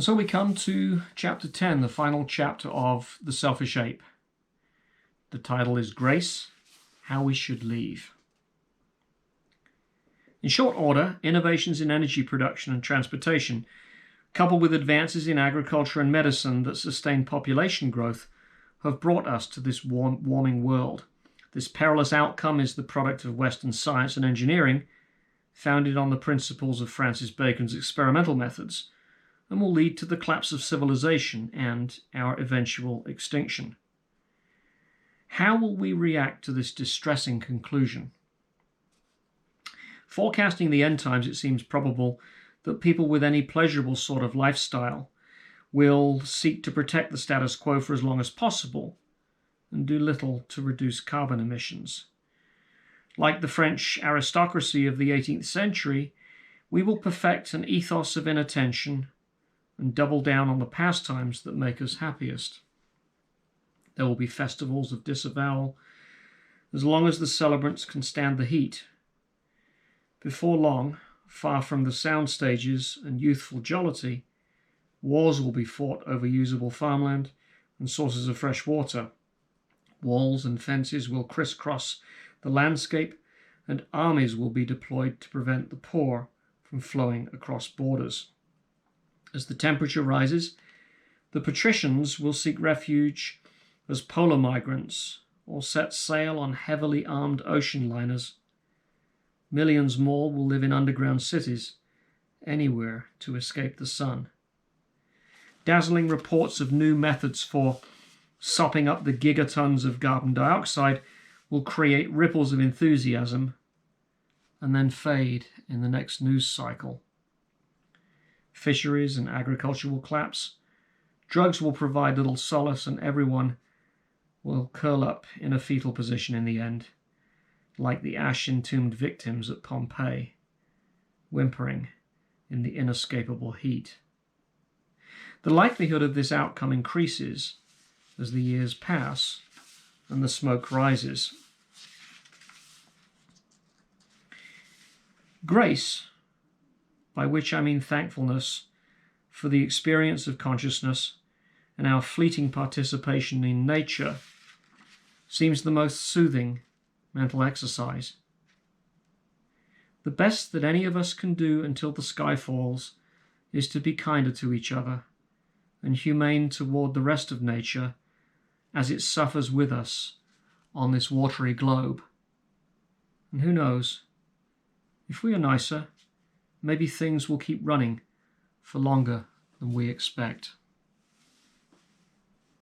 And so we come to chapter 10, the final chapter of The Selfish Ape. The title is Grace, How We Should Leave. In short order, innovations in energy production and transportation, coupled with advances in agriculture and medicine that sustain population growth, have brought us to this warming world. This perilous outcome is the product of Western science and engineering, founded on the principles of Francis Bacon's experimental methods, and will lead to the collapse of civilization and our eventual extinction. How will we react to this distressing conclusion? Forecasting the end times, it seems probable that people with any pleasurable sort of lifestyle will seek to protect the status quo for as long as possible and do little to reduce carbon emissions. Like the French aristocracy of the 18th century, we will perfect an ethos of inattention and double down on the pastimes that make us happiest. There will be festivals of disavowal as long as the celebrants can stand the heat. Before long, far from the sound stages and youthful jollity, wars will be fought over usable farmland and sources of fresh water. Walls and fences will crisscross the landscape, and armies will be deployed to prevent the poor from flowing across borders. As the temperature rises, the patricians will seek refuge as polar migrants or set sail on heavily armed ocean liners. Millions more will live in underground cities, anywhere to escape the sun. Dazzling reports of new methods for sopping up the gigatons of carbon dioxide will create ripples of enthusiasm and then fade in the next news cycle. Fisheries and agriculture will collapse. Drugs will provide little solace, and everyone will curl up in a fetal position in the end, like the ash-entombed victims at Pompeii, whimpering in the inescapable heat. The likelihood of this outcome increases as the years pass and the smoke rises. Grace, by which I mean thankfulness for the experience of consciousness and our fleeting participation in nature, seems the most soothing mental exercise. The best that any of us can do until the sky falls is to be kinder to each other and humane toward the rest of nature as it suffers with us on this watery globe. And who knows, if we are nicer, maybe things will keep running for longer than we expect.